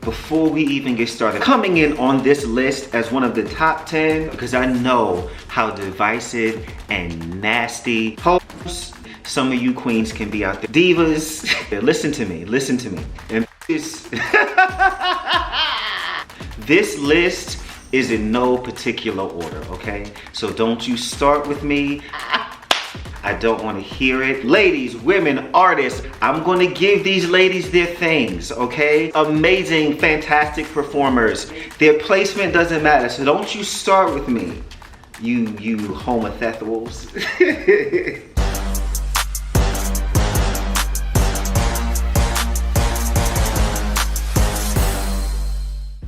before we even get started, coming in on this list as one of the top 10, because I know how divisive and nasty hoes some of you queens can be out there. Divas, listen to me. And this list is in no particular order, okay? So don't you start with me. I don't want to hear it. Ladies, women, artists, I'm going to give these ladies their things, okay? Amazing, fantastic performers. Their placement doesn't matter, so don't you start with me, you homosexuals.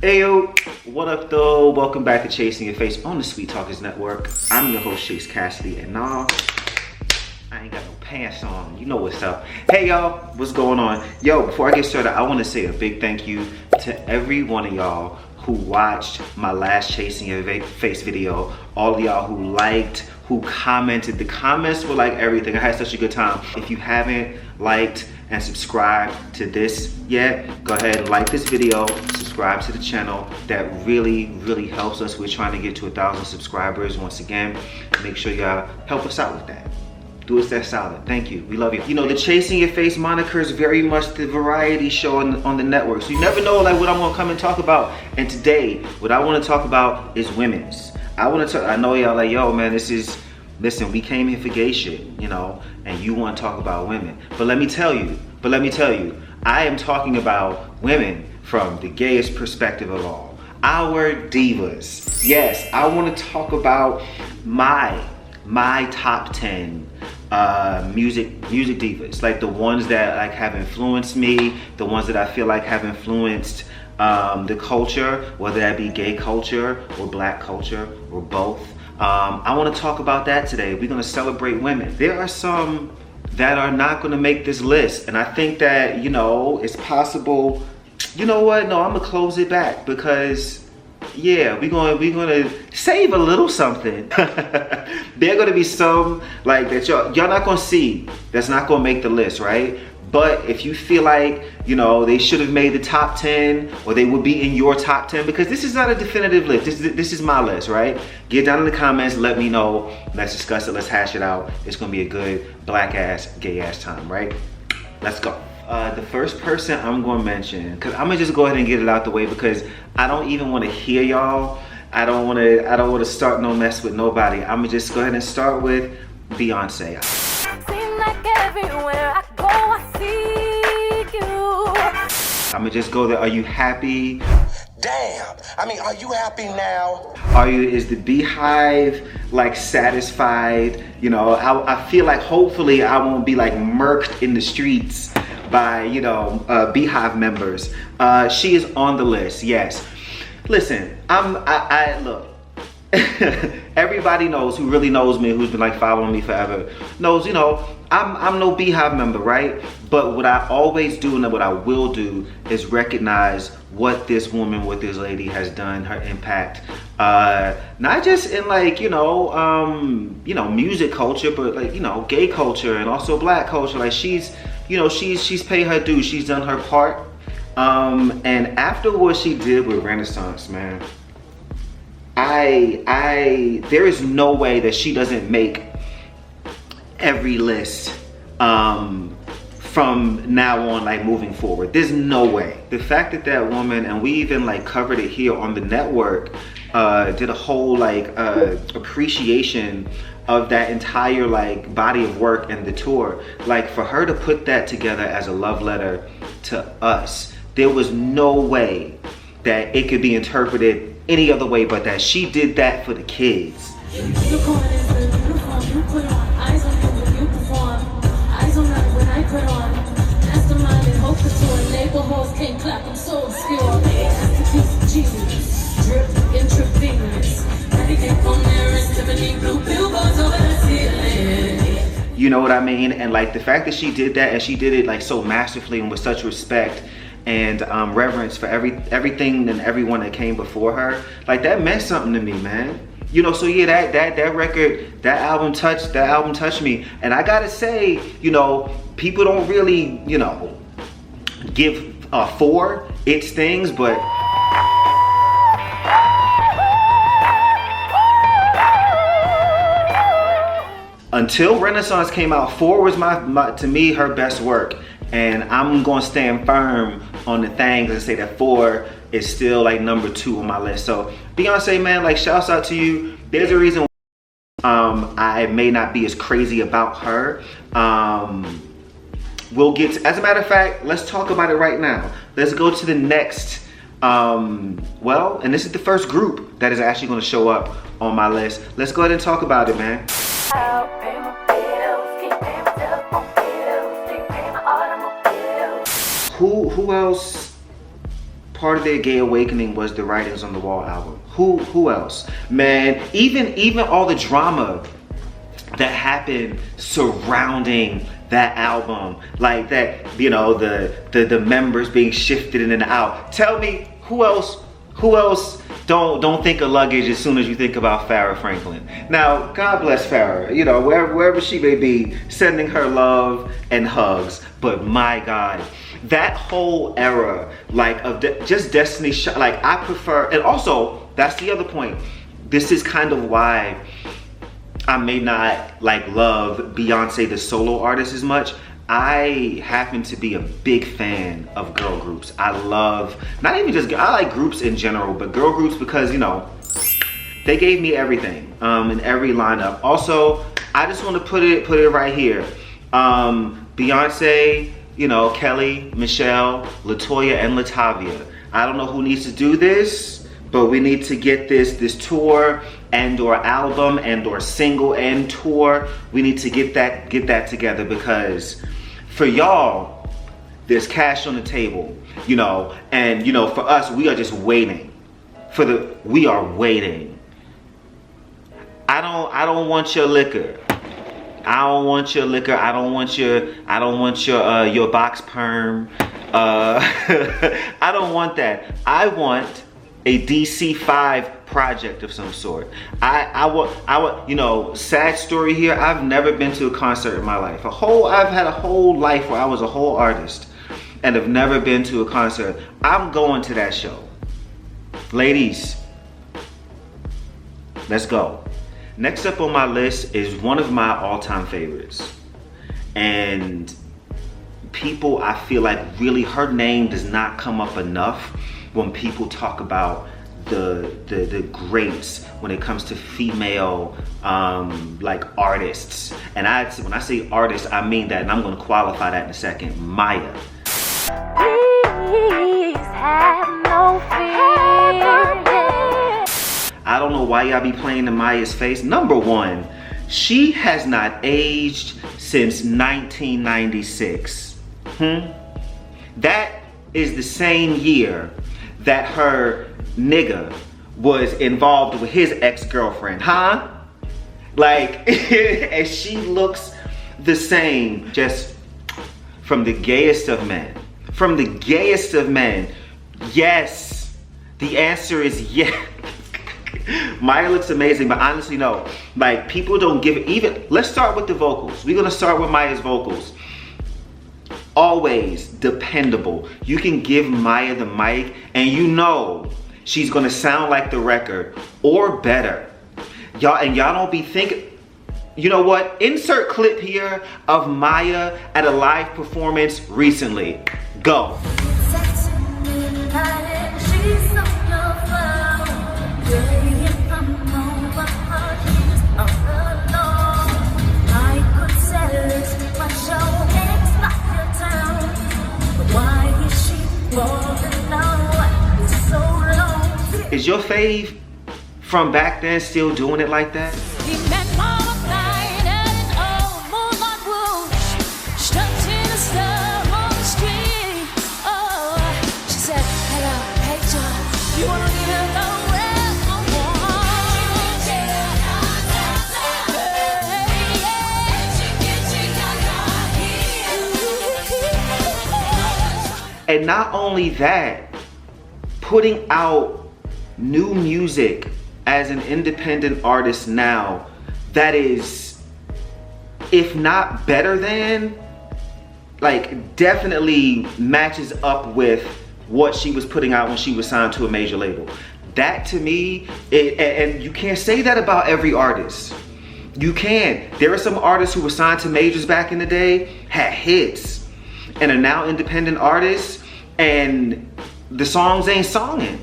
Ayo, what up though? Welcome back to Chasing Your Face on the Sweet Talkers Network. I'm your host, ChaseKassidy, and nah, I ain't got no pants on. You know what's up. Hey y'all, what's going on? Yo, before I get started, I want to say a big thank you to every one of y'all who watched my last Chasing Your Face video. All of y'all who liked, who commented. The comments were like everything. I had such a good time. If you haven't liked and subscribed to this yet, go ahead and like this video, subscribe to the channel. That really helps us. We're trying to get to 1,000 subscribers. Once again, make sure y'all help us out with that. Do us that solid. Thank you. We love you. You know, the Chasing Your Face moniker is very much the variety show on the network. So you never know like what I'm gonna come and talk about. And today, what I want to talk about is women's. I know y'all like, yo man, listen, we came here for gay shit, you know, and you want to talk about women. But let me tell you, I am talking about women from the gayest perspective of all. Our divas. Yes, I want to talk about my top 10 music divas. Like the ones that like have influenced me, the ones that I feel like have influenced the culture, whether that be gay culture or black culture or both. I want to talk about that today. We're going to celebrate women. There are some that are not going to make this list, and I think that, you know, it's possible. You know what? No, I'm gonna close it back because, yeah, we're gonna save a little something. There are gonna be some like that y'all not gonna see. That's not gonna make the list, right? But if you feel like, you know, they should have made the top 10 or they would be in your top 10, because this is not a definitive list. This is my list, right? Get down in the comments, let me know. Let's discuss it, let's hash it out. It's gonna be a good black ass, gay ass time, right? Let's go. The first person I'm gonna mention, because I'm gonna just go ahead and get it out the way because I don't even wanna hear y'all. I don't wanna start no mess with nobody. I'm gonna just go ahead and start with Beyonce. I'm gonna just go there. Are you happy? Damn. I mean, are you happy now? Is the beehive like satisfied? You know, I feel like hopefully I won't be like murked in the streets by, you know, beehive members. She is on the list, yes. Listen, look. Everybody knows, who really knows me, who's been like following me forever, knows, you know, I'm no beehive member, right? But what I always do and what I will do is recognize what this woman, what this lady has done, her impact, not just in like, you know, music culture, but like, you know, gay culture and also black culture. Like she's paid her dues, she's done her part. And after what she did with Renaissance, man, there is no way that she doesn't make every list from now on, like moving forward. There's no way. The fact that that woman, and we even like covered it here on the network, did a whole like appreciation of that entire like body of work and the tour. Like for her to put that together as a love letter to us, there was no way that it could be interpreted any other way but that she did that for the kids. You know what I mean? And like the fact that she did that, and she did it like so masterfully and with such respect and reverence for everything and everyone that came before her, like that meant something to me, man. You know, so yeah, that record, that album touched me. And I gotta say, you know, people don't really, you know, give a 4 it stings, but until Renaissance came out, 4 was my to me her best work, and I'm gonna stand firm on the things and say that 4 is still like number 2 on my list. So Beyonce, man, like shouts out to you. There's a reason I may not be as crazy about her. We'll get to, as a matter of fact, let's talk about it right now. Let's go to the next, well, and this is the first group that is actually gonna show up on my list. Let's go ahead and talk about it, man. Who else part of their gay awakening was the Writings on the Wall album? Who else? Man, even all the drama that happened surrounding that album, like that, you know, the members being shifted in and out. Tell me who else don't think of luggage as soon as you think about Farrah Franklin. Now, God bless Farrah, you know, wherever she may be, sending her love and hugs. But my God, that whole era, like of just Destiny, like I prefer, and also that's the other point. This is kind of why I may not like love Beyonce the solo artist as much. I happen to be a big fan of girl groups. I love, not even just, I like groups in general, but girl groups because, you know, they gave me everything in every lineup. Also, I just want to put it right here. Beyonce, you know, Kelly, Michelle, LaToya, and Latavia. I don't know who needs to do this, but we need to get this tour and or album and or single and tour. We need to get that together, because for y'all, there's cash on the table, you know, and you know, for us, we are just waiting. We are waiting. I don't want your liquor. I don't want your liquor. I don't want your box perm. I don't want that. I want a DC5 project of some sort. I want, you know, sad story here. I've never been to a concert in my life. I've had a whole life where I was a whole artist and have never been to a concert. I'm going to that show. Ladies, let's go. Next up on my list is one of my all-time favorites. And people, I feel like really, her name does not come up enough when people talk about the greats when it comes to female like artists. And when I say artists, I mean that, and I'm gonna qualify that in a second. Maya. Please have no fear. I don't know why y'all be playing in Maya's face. Number one, she has not aged since 1996. That is the same year that her nigga was involved with his ex-girlfriend, huh? Like, and she looks the same, just from the gayest of men. From the gayest of men, yes. The answer is yes. Maya looks amazing, but honestly, no. Like, people don't give it, even, let's start with the vocals. We're gonna start with Maya's vocals. Always dependable. You can give Maya the mic and you know she's gonna sound like the record or better. Y'all don't be thinking, you know what? Insert clip here of Maya at a live performance recently. Go. Is your fave from back then still doing it like that? And not only that, putting out new music as an independent artist now that is, if not better than, like definitely matches up with what she was putting out when she was signed to a major label. That to me, and you can't say that about every artist. You can. There are some artists who were signed to majors back in the day, had hits, and are now independent artists, and the songs ain't songing.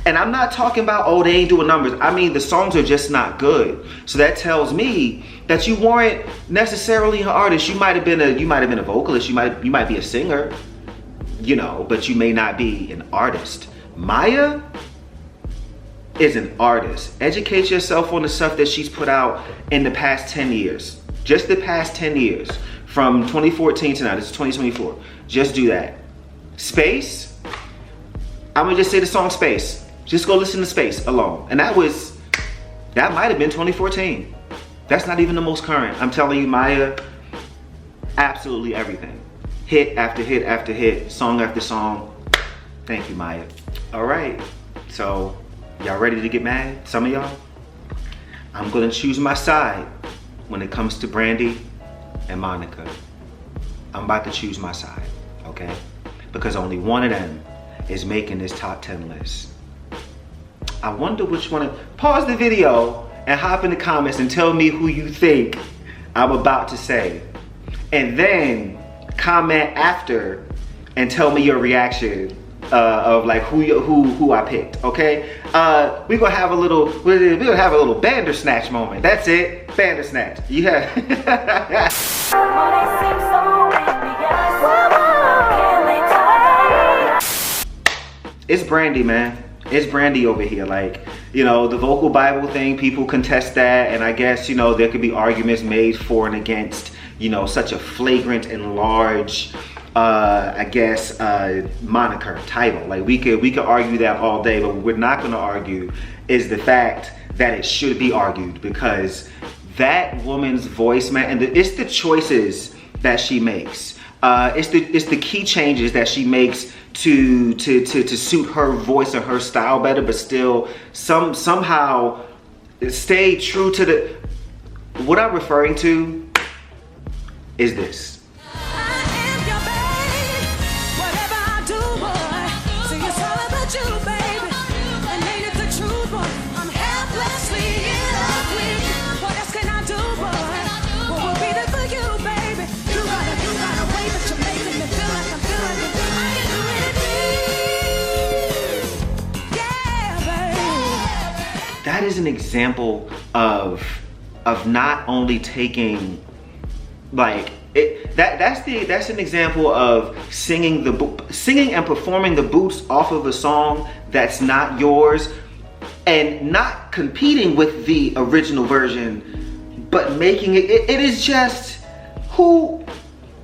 And I'm not talking about, oh, they ain't doing numbers. I mean, the songs are just not good. So that tells me that you weren't necessarily an artist. You might have been a vocalist. You might be a singer, you know, but you may not be an artist. Maya is an artist. Educate yourself on the stuff that she's put out in the past 10 years. Just the past 10 years. From 2014 to now, this is 2024. Just do that. Space, I'm gonna just say the song Space. Just go listen to Space alone. And that might have been 2014. That's not even the most current. I'm telling you, Maya, absolutely everything. Hit after hit after hit, song after song. Thank you, Maya. All right, so y'all ready to get mad? Some of y'all? I'm gonna choose my side when it comes to Brandy and Monica. I'm about to choose my side, okay? Because only one of them is making this top 10 list. I wonder which one. Pause the video and hop in the comments and tell me who you think I'm about to say. And then comment after and tell me your reaction of like who I picked, okay? We're gonna have a little Bandersnatch moment. That's it, Bandersnatch. Yeah. It's Brandy, man. It's Brandy over here. Like, you know, the vocal Bible thing, people contest that, and I guess, you know, there could be arguments made for and against, you know, such a flagrant and large moniker, title. Like we could argue that all day, but what we're not gonna argue is the fact that it should be argued, because that woman's voice, man, and it's the choices that she makes. It's the key changes that she makes to suit her voice and her style better, but still somehow stay true to the. What I'm referring to is this. That is an example of not only taking, like, that's an example of singing and performing the boots off of a song that's not yours, and not competing with the original version, but making it is just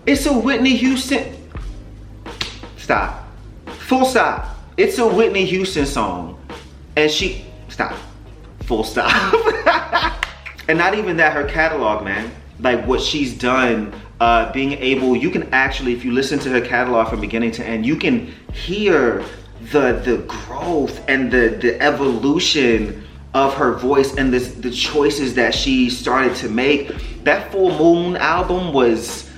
it's a Whitney Houston. Stop. Full stop. It's a Whitney Houston song, and stop. Full stop. And not even that, her catalog, man. Like what she's done, being able, you can actually, if you listen to her catalog from beginning to end, you can hear the growth and the evolution of her voice and the choices that she started to make. That Full Moon album was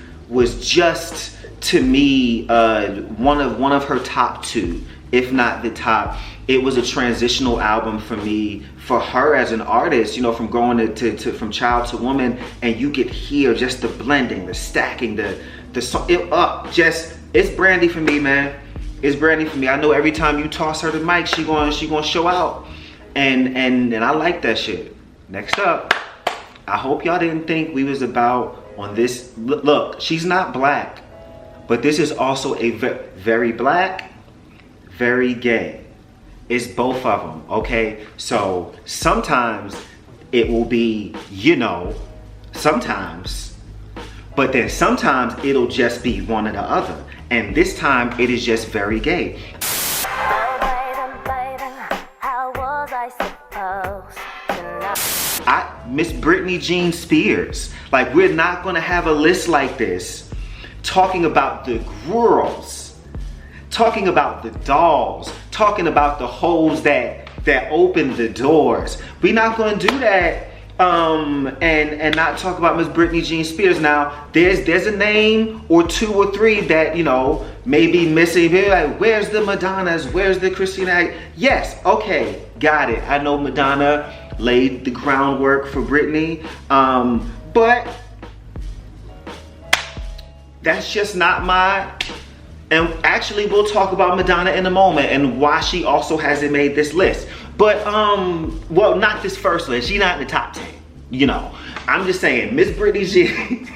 just, to me, one of her top two, if not the top. It was a transitional album for me, for her as an artist, you know, from going from child to woman, and you could hear just the blending, the stacking, the song. It's Brandy for me, man. It's Brandy for me. I know every time you toss her the mic, she gonna show out, and I like that shit. Next up, I hope y'all didn't think we was about on this. Look, she's not black, but this is also a very black, very gay. It's both of them, okay? So sometimes it will be, you know, sometimes, but then sometimes it'll just be one or the other. And this time it is just very gay. Miss Britney Jean Spears. Like, we're not gonna have a list like this talking about the girls, talking about the dolls, talking about the hoes that open the doors. We're not gonna do that and not talk about Miss Britney Jean Spears. Now, there's a name or two or three that, you know, maybe missing. They're like, where's the Madonnas? Where's the Christina? Yes, okay, got it. I know Madonna laid the groundwork for Britney, but that's just not my. And actually, we'll talk about Madonna in a moment and why she also hasn't made this list. But, well, not this first list. She's not in the top 10, you know. I'm just saying, Miss Britney Jean.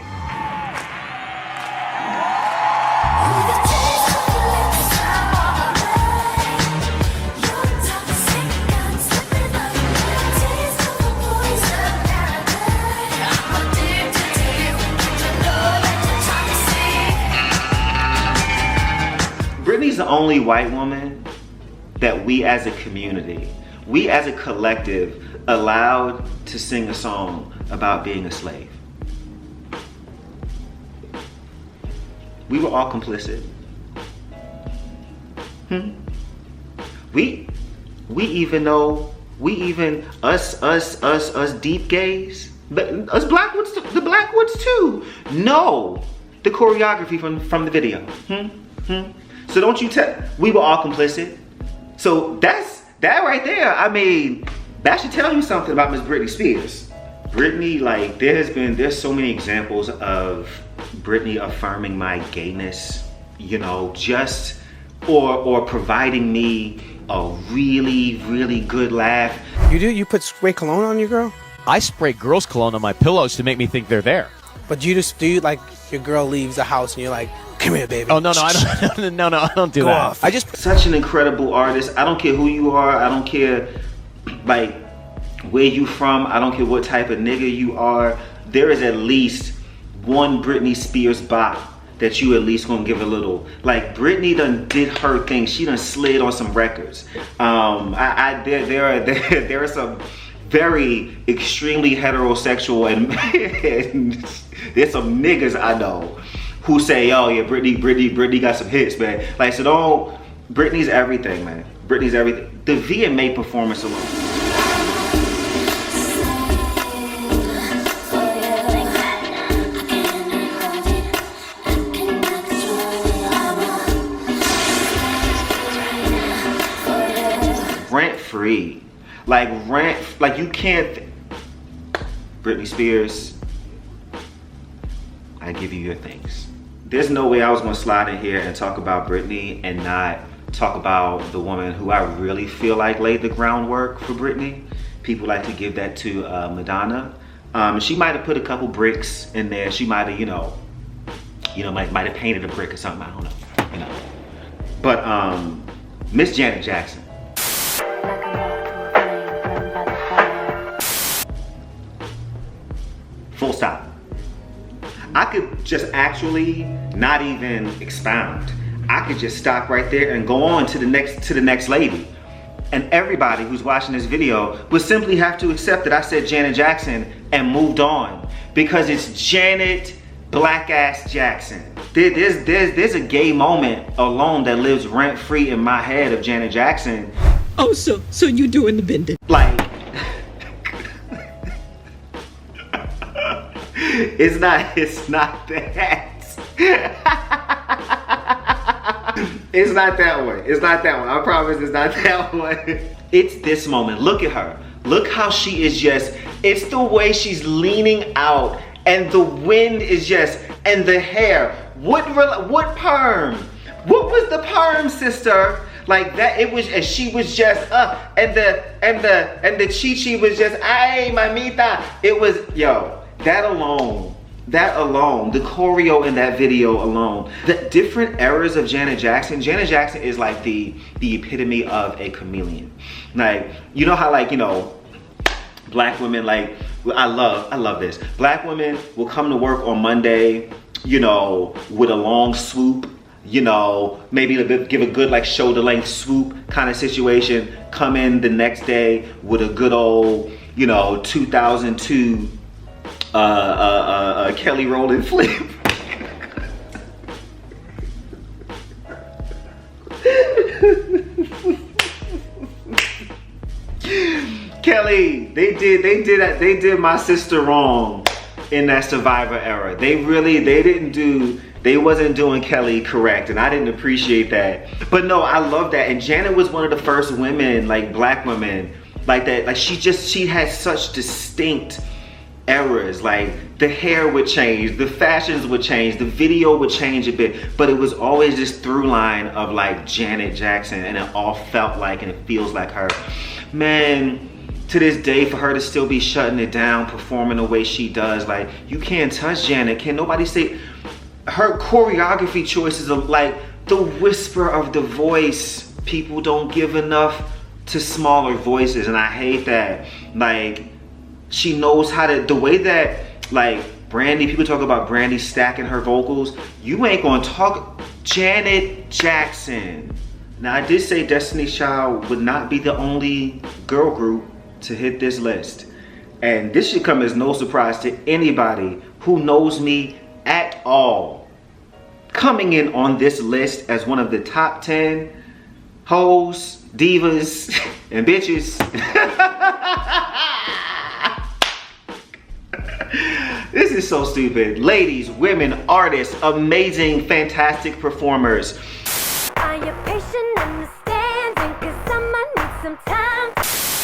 Britney's the only white woman that we as a community, we as a collective, allowed to sing a song about being a slave. We were all complicit. We even know, us deep gays, but us black ones, the black ones too, know the choreography from the video. So don't you tell, we were all complicit. So that right there, I mean, that should tell you something about Miss Britney Spears. Britney, like, there's so many examples of Britney affirming my gayness, you know, just, or providing me a really, really good laugh. You do? You put spray cologne on your girl? I spray girls' cologne on my pillows to make me think they're there. But you just do, like, your girl leaves the house and you're like, come here, baby. Oh, no, I don't. No, I don't do Go that. off. I just. Such an incredible artist. I don't care who you are. I don't care, like, where you from. I don't care what type of nigga you are. There is at least one Britney Spears bop that you at least gonna give a little. Like, Britney done did her thing. She done slid on some records. There are some very extremely heterosexual and there's some niggas I know who say, oh yeah, Britney got some hits, man. Like, so don't, Britney's everything, man. Britney's everything. The VMA performance alone. Rent free. Like you can't, Britney Spears, I give you your things. There's no way I was gonna slide in here and talk about Britney and not talk about the woman who I really feel like laid the groundwork for Britney. People like to give that to Madonna. She might have put a couple bricks in there. She might have, might have painted a brick or something, I don't know, But Miss Janet Jackson. Full stop. I could just actually not even expound. I could just stop right there and go on to the next lady. And everybody who's watching this video would simply have to accept that I said Janet Jackson and moved on, because it's Janet Black Ass Jackson. There's a gay moment alone that lives rent free in my head of Janet Jackson. Oh, so you doing the bending? Like, it's not that. It's not that one. It's not that one. I promise it's not that one. It's this moment. Look at her. Look how she is just, it's the way she's leaning out and the wind is just, and the hair. What perm? What was the perm, sister? Like that, it was, and she was just and the chi-chi was just, ay, mamita. It was, yo, that alone, the choreo in that video alone, the different eras of Janet Jackson is like the epitome of a chameleon. Like, you know how, like, black women, like, I love this. Black women will come to work on Monday, with a long swoop, maybe give a good, like, shoulder length swoop kind of situation, come in the next day with a good old, 2002 Kelly Rowland flip. Kelly, they did my sister wrong in that Survivor era. They wasn't doing Kelly correct, and I didn't appreciate that. But no, I love that. And Janet was one of the first women, like black women, like that. Like she had such distinct eras. Like the hair would change, the fashions would change, the video would change a bit, but it was always this through line of like Janet Jackson, and it all felt like and it feels like her. Man, to this day, for her to still be shutting it down, performing the way she does, like, you can't touch Janet. Can nobody say her choreography choices of like the whisper of the voice? People don't give enough to smaller voices, and I hate that. Like, she knows how to, the way that like Brandy, people talk about Brandy stacking her vocals. You ain't gonna talk Janet Jackson. Now, I did say Destiny's Child would not be the only girl group to hit this list. And this should come as no surprise to anybody who knows me at all. Coming in on this list as one of the top 10 hoes, divas, and bitches. This is so stupid. Ladies, women, artists, amazing, fantastic performers. Are you patient, understanding? 'Cause I'ma need some time.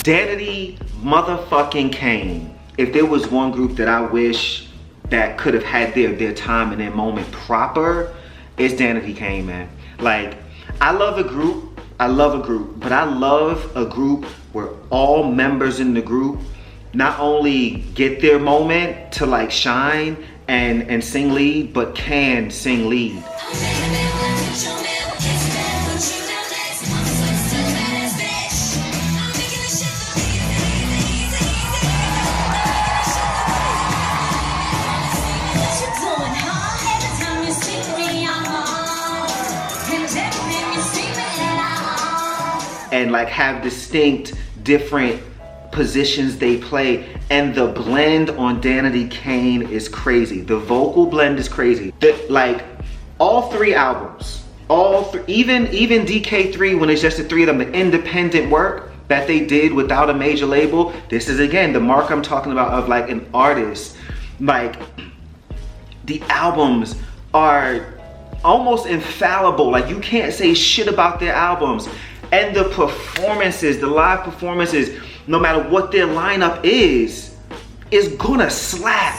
Danity motherfucking Kane. If there was one group that I wish that could have had their time and their moment proper, it's Danity Kane, man. Like, I love a group, but I love a group where all members in the group not only get their moment to like shine and sing lead, but can sing lead. And like have distinct different positions they play, and the blend on Danity Kane is crazy. The vocal blend is crazy. Like all three albums, even DK3, when it's just the three of them, the independent work that they did without a major label. This is again the mark I'm talking about of like an artist. Like the albums are almost infallible. Like you can't say shit about their albums. And the performances, the live performances, no matter what their lineup is gonna slap.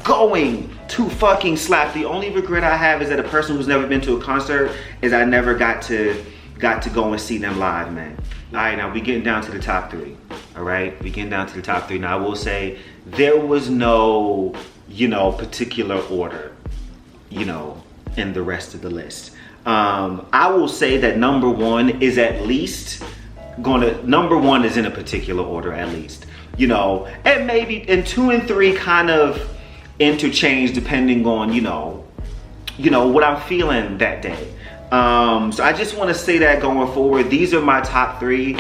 Going to fucking slap. The only regret I have is that a person who's never been to a concert is I never got to go and see them live, man. All right, now we getting down to the top 3. All right, we getting down to the top 3. Now I will say there was no, particular order, in the rest of the list. I will say that number 1 is at least number 1 is in a particular order at least, and maybe and 2 and 3 kind of interchange depending on, what I'm feeling that day. So I just want to say that going forward, these are my top 3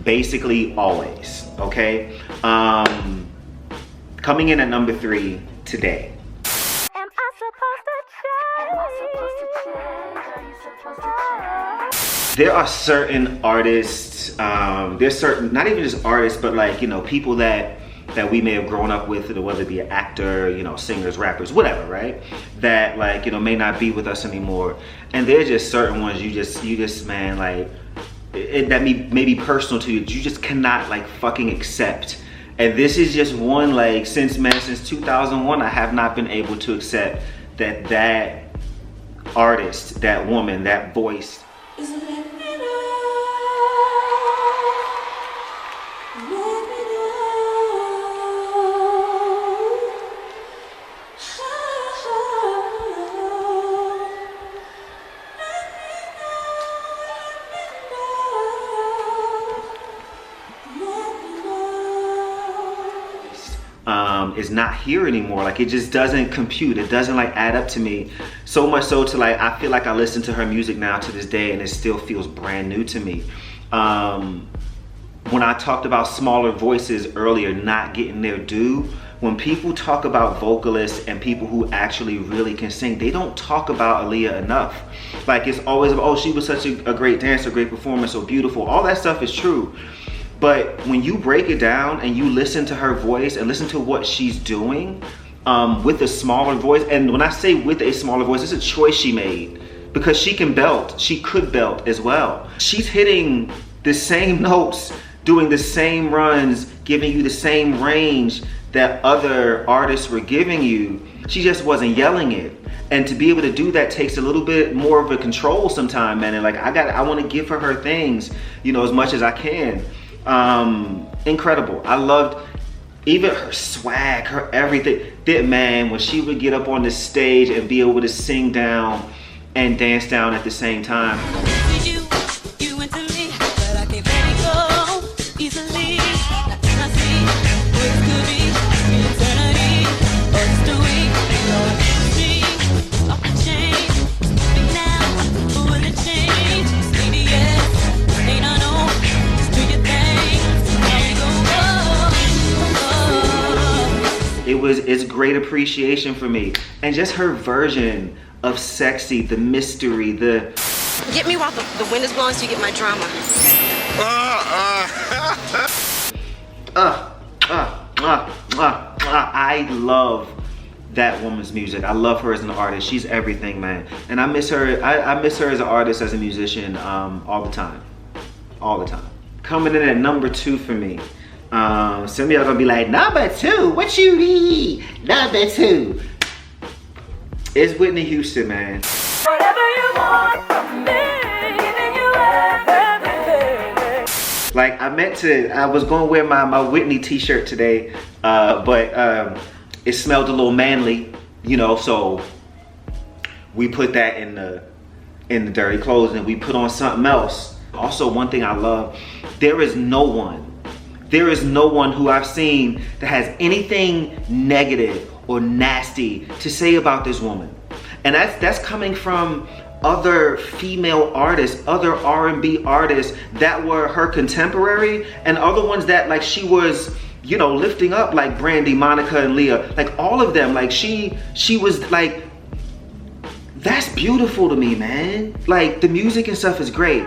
basically always, okay? Coming in at number 3 today. Am I supposed to change? There are certain artists, there's certain, not even just artists, but like, people that we may have grown up with, whether it be an actor, singers, rappers, whatever, right? That like, may not be with us anymore. And there's just certain ones you just, man, like, that may be personal to you, you just cannot like fucking accept. And this is just one, like, since 2001, I have not been able to accept that artist, that woman, that voice, is not here anymore. Like, it just doesn't compute. It doesn't like add up to me. So much so to like, I feel like I listen to her music now to this day and it still feels brand new to me. But When I talked about smaller voices earlier not getting their due, when people talk about vocalists and people who actually really can sing, they don't talk about Aaliyah enough. Like, it's always about, oh, she was such a great dancer, great performer, so beautiful. All that stuff is true. But when you break it down and you listen to her voice and listen to what she's doing with a smaller voice, and when I say with a smaller voice, it's a choice she made because she can belt. She could belt as well. She's hitting the same notes, doing the same runs, giving you the same range that other artists were giving you. She just wasn't yelling it. And to be able to do that takes a little bit more of a control sometime, man. And like, I want to give her things, you know, as much as I can. Incredible. I loved even her swag, her everything. That, man, when she would get up on the stage and be able to sing down and dance down at the same time. It's great appreciation for me. And just her version of sexy, the mystery, the... Get me while the wind is blowing so you get my drama. I love that woman's music. I love her as an artist. She's everything, man. And I miss her. I miss her as an artist, as a musician, all the time. All the time. Coming in at number 2 for me. Some of y'all gonna be like, number 2, what you need? Number 2. It's Whitney Houston, man. Whatever you want from me, giving you everything. Like, I was gonna wear my Whitney t-shirt today, but it smelled a little manly, you know, so we put that in the dirty clothes and we put on something else. Also, one thing I love, there is no one who I've seen that has anything negative or nasty to say about this woman. And that's coming from other female artists, other R&B artists that were her contemporary, and other ones that, like, she was, you know, lifting up, like Brandy, Monica, and Leah. Like, all of them, like, she was like, that's beautiful to me, man. Like, the music and stuff is great.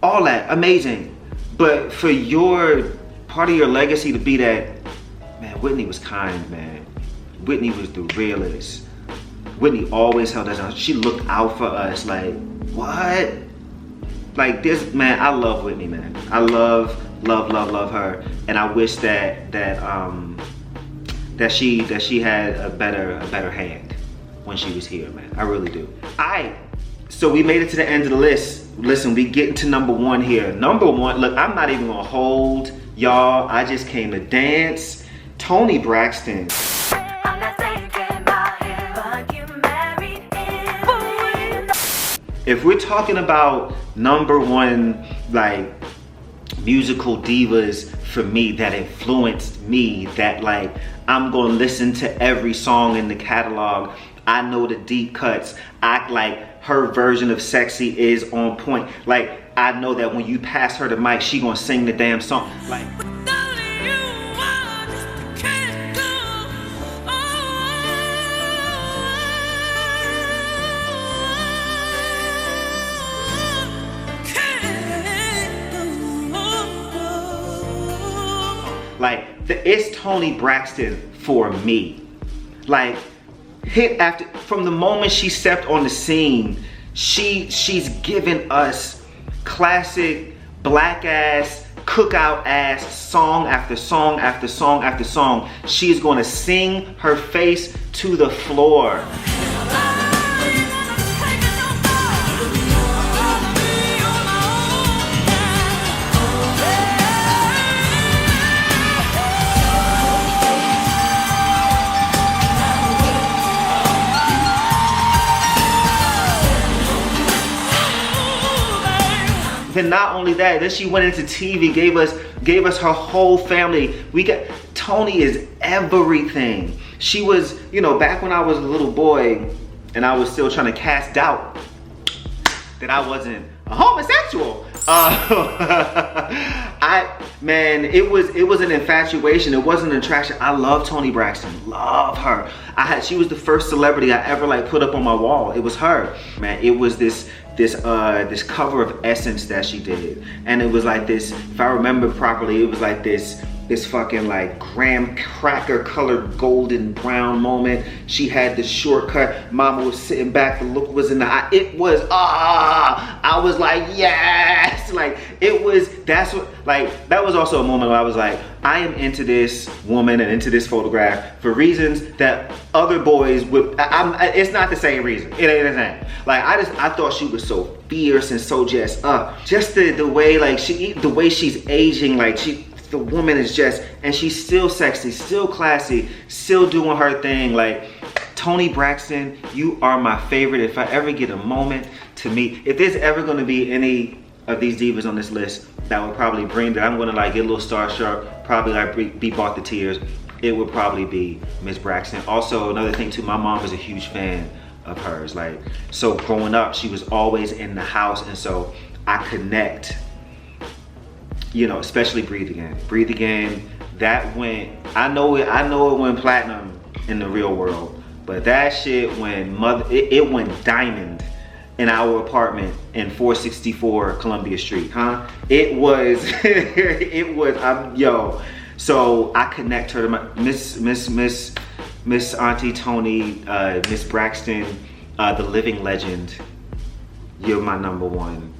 All that, amazing. But for your part of your legacy to be that, man, Whitney was kind, man. Whitney was the realest. Whitney always held us down. She looked out for us, like, what? Like, this, man, I love Whitney, man. I love her. And I wish that she had a better hand when she was here, man. I really do. So we made it to the end of the list. Listen, we getting to number 1 here. Number 1, look, I'm not even gonna hold y'all. I just came to dance. Toni Braxton. If we're talking about number 1, like, musical divas for me that influenced me, that, like, I'm gonna listen to every song in the catalog. I know the deep cuts. Her version of sexy is on point. Like, I know that when you pass her the mic, she gonna sing the damn song. Like, it's Toni Braxton for me. Like, from the moment she stepped on the scene, she's given us classic black ass, cookout ass, song after song after song after song. She is going to sing her face to the floor. And not only that, then she went into TV, gave us her whole family. Toni is everything. She was, you know, back when I was a little boy and I was still trying to cast doubt that I wasn't a homosexual. It was an infatuation. It wasn't an attraction. I love Toni Braxton, love her. She was the first celebrity I ever like put up on my wall. It was her, man. It was this cover of Essence that she did, and it was like this. If I remember properly, it was like this fucking like graham cracker colored golden brown moment. She had the shortcut. Mama was sitting back. The look was in the eye. It was I was like, yes. Like it was. That was also a moment where I was like, I am into this woman and into this photograph for reasons that other boys would. It's not the same reason. It ain't the same. Like I thought she was so fierce and so just the way like the way she's aging. Like the woman is just, and she's still sexy, still classy, still doing her thing. Like Toni Braxton, you are my favorite. If I ever get a moment to meet, if there's ever gonna be any of these divas on this list that would probably bring that I'm gonna like get a little starstruck, probably like be brought to tears, it would probably be Miss Braxton. Also, another thing too, my mom was a huge fan of hers. Like, so growing up, she was always in the house, and so I connect. You know, especially Breathe Again. Breathe Again, that went, I know it went platinum in the real world, but that shit it went diamond in our apartment in 464 Columbia Street, huh? It was, so I connect her to my Miss Auntie Toni, Miss Braxton, the living legend. You're my #1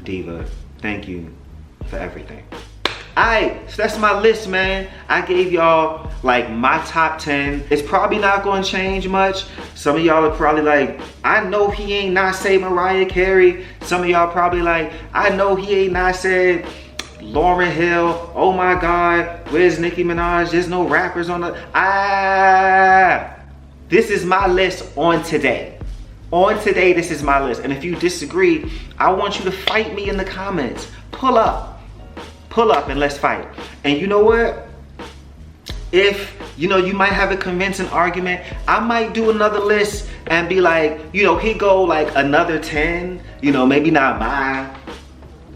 diva. Thank you for everything. Alright, so that's my list, man. I gave y'all like my top 10. It's probably not gonna change much. Some of y'all are probably like, I know he ain't not say Mariah Carey. Some of y'all probably like, I know he ain't not said Lauryn Hill. Oh my God, where's Nicki Minaj? There's no rappers on the, this is my list on today. On today, this is my list. And if you disagree, I want you to fight me in the comments. Pull up and let's fight. And you know what? If, you know, you might have a convincing argument, I might do another list and be like, you know, he go like another 10, you know, maybe not my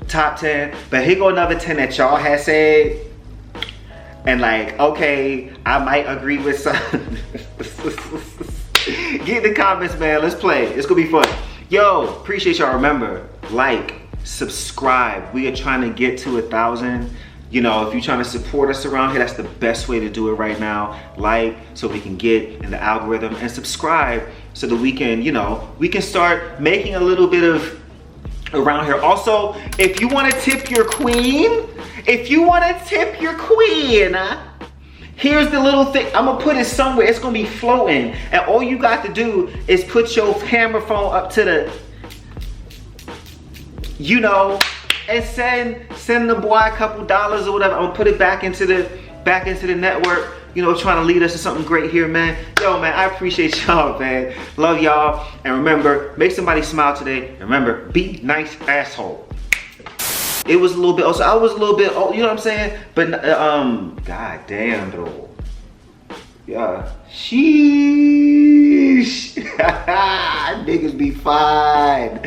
top 10, but he go another 10 that y'all had said. And like, okay, I might agree with some. Get in the comments, man. Let's play. It's gonna be fun. Yo, appreciate y'all. Remember, like, subscribe. We are trying to get to 1,000. You know, if you're trying to support us around here, that's the best way to do it right now. Like, so we can get in the algorithm, and subscribe so that we can, you know, we can start making a little bit of around here. Also, if you want to tip your queen, here's the little thing. I'm gonna put it somewhere. It's gonna be floating, and all you got to do is put your camera phone up to the, you know, and send the boy a couple dollars or whatever. I'm gonna put it back into the network. You know, trying to lead us to something great here, man. Yo, man, I appreciate y'all, man. Love y'all, and remember, make somebody smile today. And remember, be nice, asshole. It was a little bit. Also, I was a little bit. Oh, you know what I'm saying? But god damn, though. Yeah. Sheesh. Niggas be fine.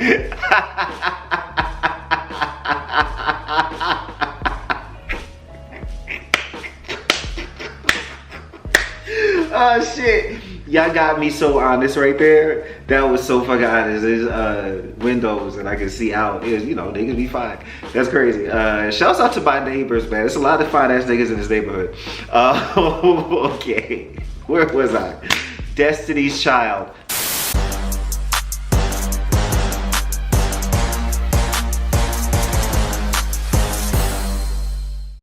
Oh shit. Y'all got me so honest right there. That was so fucking honest. There's windows and I can see out. It was, you know, niggas be fine. That's crazy. Shouts out to my neighbors, man. There's a lot of fine ass niggas in this neighborhood. Okay. Where was I? Destiny's Child.